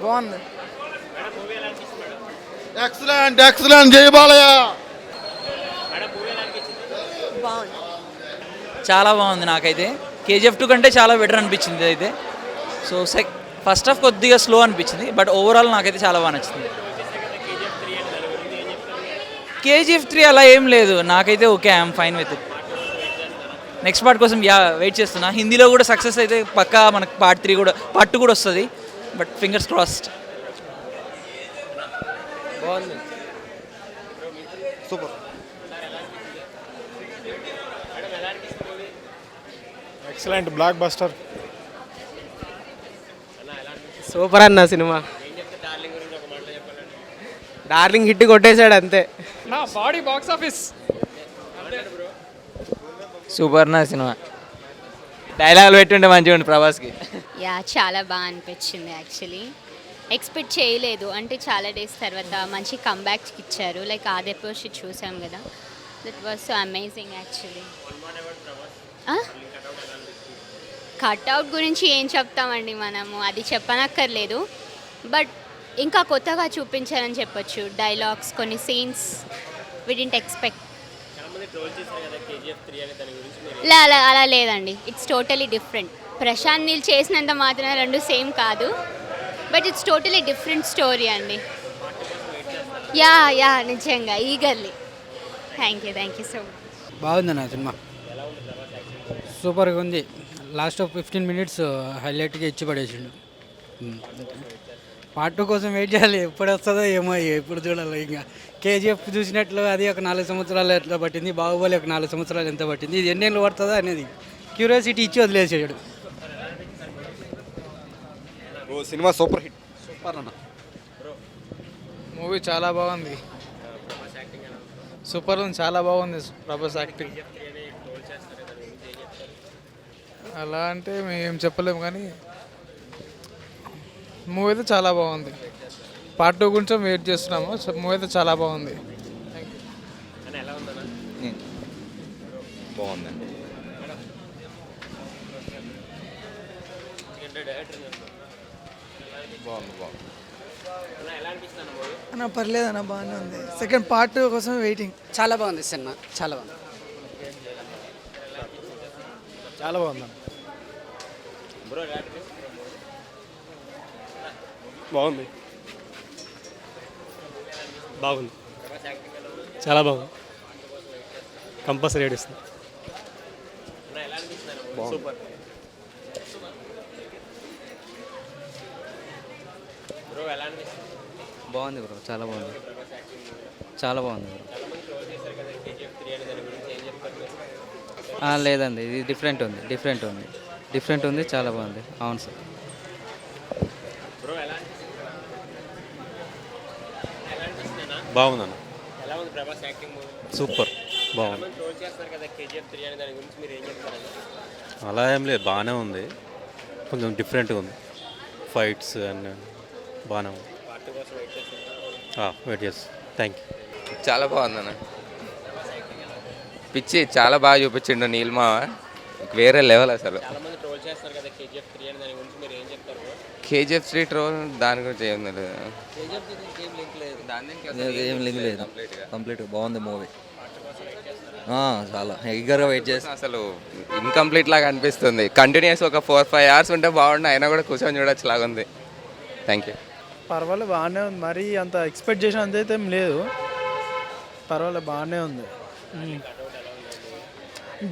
బాగుంది. Excellent excellent జై బాలయ్య. బాగుంది. చాలా బాగుంది. నాకైతే కేజీఎఫ్ 2 కంటే చాలా బెటర్ అనిపించింది అయితే. సో ఫస్ట్ హాఫ్ కొద్దిగా స్లో అనిపించింది, బట్ ఓవరాల్ నాకైతే చాలా బాగా నచ్చింది. కేజీఎఫ్ 3 అలా ఏం లేదు, నాకైతే okay, I'm fine with it. Next part కోసం వెయిట్ చేస్తున్నా. హిందీలో కూడా సక్సెస్ అయితే పక్కా మనకు పార్ట్ 3 కూడా, పార్ట్ 2 కూడా వస్తుంది, బట్ ఫింగర్స్ క్రాస్డ్. బాగుంది. Super. Excellent block buster. Super అన్న సినిమా. డార్లింగ్ హిట్ కొట్టేశాడు అంతే. నా బాడీ బాక్స్ ఆఫీస్. సూపర్ నా సినిమా. డైలాగులు పెట్టుంటే మంచిగా ఉండి ప్రభాస్కి. యా చాలా బాగా అనిపించింది. యాక్చువల్లీ ఎక్స్పెక్ట్ చేయలేదు, అంటే చాలా డేస్ తర్వాత మంచి కంబ్యాక్ ఇచ్చారు. లైక్ ఆదిపురుషి చూసాం కదా, that was so amazing actually. Cutout గురించి ఏం చెప్తామండి మనము, అది చెప్పనక్కర్లేదు, బట్ ఇంకా కొత్తగా చూపించారని చెప్పొచ్చు. డైలాగ్స్, కొన్ని సీన్స్ వి డింట్ ఎక్స్పెక్ట్. అలా లేదండి, it's totally different. Prashanth Neel చేసినంత మాత్రం రెండు సేమ్ కాదు, but it's totally different story అండి. యా నిజంగా eagerly. Thank you so much. బాగుందన్న సినిమా, సూపర్గా ఉంది. లాస్ట్ 15 minutes హైలైట్గా ఇచ్చి పడేసిండు. పార్ట్ 2 కోసం వెయిట్ చేయాలి, ఎప్పుడు వస్తుందో ఏమో, ఎప్పుడు చూడాలి. ఇంకా కేజీఎఫ్ చూసినట్లు అది ఒక 4 సంవత్సరాలు ఎట్లా పట్టింది, బాహుబలి ఒక 4 సంవత్సరాలు ఎంత పట్టింది, ఇది ఎన్నేళ్ళు పడుతుందో అనేది క్యూరియాసిటీ ఇచ్చి వదిలేసాడు. సినిమా సూపర్ హిట్. సూపర్ అన్న. మూవీ చాలా బాగుంది, సూపర్ ఉంది, చాలా బాగుంది ప్రభాస్ యాక్టింగ్. అలా అంటే మేము చెప్పలేము, కానీ మూవీ అయితే చాలా బాగుంది. పార్ట్ 2 గురించి వెయిట్ చేస్తున్నాము. మూవీ అయితే చాలా బాగుంది. బాగుందండి. అన్న పర్లేదు అన్న, బాగానే ఉంది. సెకండ్ పార్ట్ కోసం వెయిటింగ్. చాలా బాగుంది సినిమా, చాలా బాగుంది. చాలా బాగుంది. బాగుంది, బాగుంది, చాలా బాగుంది. కంపల్సరీ ఏడిస్తుంది. సూపర్. బాగుంది బ్రో, చాలా బాగుంది, చాలా బాగుంది బ్రో. లేదండి, ఇది డిఫరెంట్ ఉంది, చాలా బాగుంది. అవును సార్. బాగుందన్న. సూపర్ బాగుంది. అలా ఏం లేదు, బాగానే ఉంది, కొంచెం డిఫరెంట్గా ఉంది. ఫైట్స్ అండ్ బాగానే ఉంది. వెయిట్ చేస్తాను. Thank you. చాలా బాగుందన్న. పిచ్చి చాలా బాగా చూపించిండు నీల్మా, వేరే లెవెల్ అసలు. కేజీఎఫ్ 3 ట్రోల్ దాని గురించి ఏం లేదు, ఏం లింక్ లేదు, కంప్లీట్ బాగుంది మూవీ. చాలా ఎగర్గా వెయిట్ చేస్తాను. అసలు ఇన్కంప్లీట్ లాగా అనిపిస్తుంది. కంటిన్యూస్ ఒక 4-5 hours ఉంటే బాగుండు, అయినా కూడా కూర్చొని చూడొచ్చు లాగా ఉంది. Thank you. పర్వాలేదు, బాగానే ఉంది. మరీ అంత ఎక్స్పెక్ట్ చేసినంత అయితే ఏం లేదు, పర్వాలేదు, బాగానే ఉంది.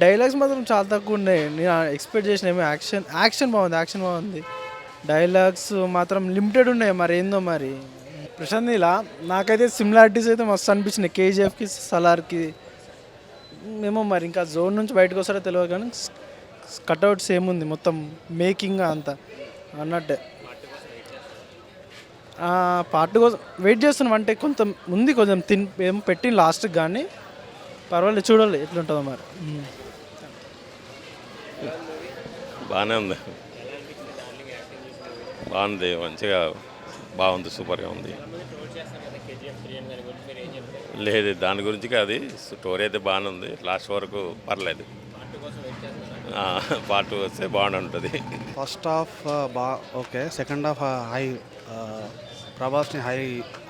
డైలాగ్స్ మాత్రం చాలా తక్కువ ఉన్నాయి. నేను ఎక్స్పెక్ట్ చేసిన ఏమో యాక్షన్ బాగుంది. డైలాగ్స్ మాత్రం లిమిటెడ్ ఉన్నాయి, మరి ఏందో మరి. ప్రశాంత్ ఇలా నాకైతే సిమిలారిటీస్ అయితే మస్తు అనిపించినాయి కేజీఎఫ్కి, సలార్కి. ఏమో మరి ఇంకా జోన్ నుంచి బయటకు వస్తారో తెలియదు, కానీ కట్అవుట్స్ ఏముంది మొత్తం మేకింగ్ అంతా అన్నట్టే. పార్ట్ కోసం వెయిట్ చేస్తున్నాం, అంటే కొంచెం ఏం పెట్టిన లాస్ట్కి, కానీ పర్వాలేదు, చూడాలి ఎట్లుంటుందో మరి. బాగానే ఉంది, బాగుంది, మంచిగా బాగుంది, సూపర్గా ఉంది. లేదు దాని గురించి కాదు, స్టోరీ అయితే బాగానే ఉంది, లాస్ట్ వరకు పర్లేదు. పార్ట్ 2 వస్తే బాగుంటుంది. First half okay, second half high ప్రభాస్ని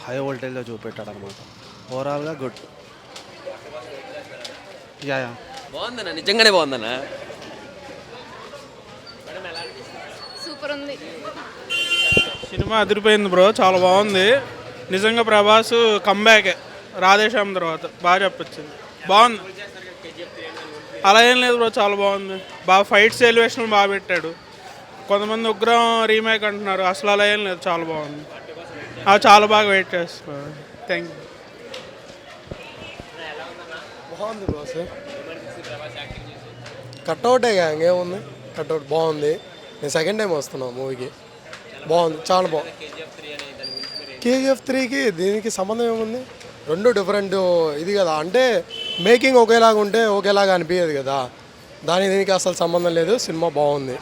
హై వోల్టేజ్లో చూపెట్టాడు అనమాట. ఓవరాల్గా గుడ్. యా బాగుందన్న, నిజంగానే బాగుందన్న. సూపర్ ఉంది. సినిమా అదిరిపోయింది బ్రో, చాలా బాగుంది నిజంగా. ప్రభాస్ కంబ్యాక్ రాధేశ్యామ్ తర్వాత బాగా చెప్పొచ్చింది, బాగుంది. అలా ఏం లేదు బ్రో, చాలా బాగుంది. బాగా ఫైట్స్ ఎలివేషన్ బాగా పెట్టాడు. కొంతమంది ఉగ్రం రీమేక్ అంటున్నారు, అసలు అలా ఏం లేదు, చాలా బాగుంది. చాలా బాగా వెయిట్ చేస్తున్నారు. Thank you. బాగుంది బాస్, కట్అవుటే ఇంకేముంది, కట్అవుట్ బాగుంది. నేను సెకండ్ టైం వస్తున్నాను మూవీకి, బాగుంది, చాలా బాగుంది. కేజీఎఫ్ 3కి దీనికి సంబంధం ఏముంది? రెండు డిఫరెంట్ ఇది కదా, అంటే మేకింగ్ ఒకేలాగా ఉంటే ఒకేలాగా అనిపించదు కదా, దీనికి అసలు సంబంధం లేదు. సినిమా బాగుంది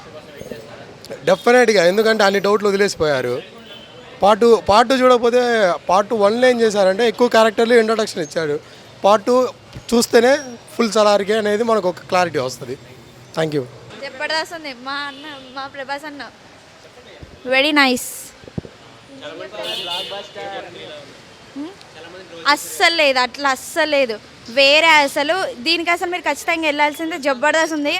డెఫినెట్గా, ఎందుకంటే అన్ని డౌట్లు వదిలేసిపోయారు. పార్ట్ టూ చూడకపోతే పార్ట్ 1లో ఏం చేశారంటే ఎక్కువ క్యారెక్టర్లు ఇంట్రొడక్షన్ ఇచ్చాడు. పార్ట్ 2 చూస్తేనే ఫుల్ సలార్కి అనేది మనకు ఒక క్లారిటీ వస్తుంది. Thank you. జబర్దస్త్ ఉంది. మా అన్న, మా ప్రభాస్ అన్న వెరీ నైస్. అస్సలు లేదు, అట్లా అస్సలు లేదు, వేరే అసలు. దీనికి అసలు మీరు ఖచ్చితంగా వెళ్ళాల్సిందే. జబర్దస్త్ ఉంది,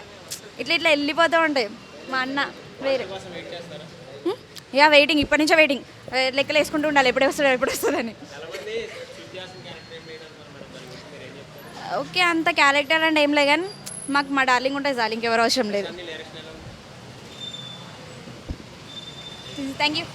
ఇట్లా ఇట్లా వెళ్ళిపోతూ ఉంటాయి. మా అన్న వేరే. యా వెయిటింగ్, ఇప్పటి నుంచే వెయిటింగ్, లెక్కలు వేసుకుంటూ ఉండాలి ఎప్పుడు వస్తుందని. ఓకే, అంత క్యారెక్టర్ అంటే ఏం లేదు, కానీ మాకు మా డార్లింగ్ ఉంటుంది చాలు, ఇంకెవరు అవసరం లేదు. Thank you.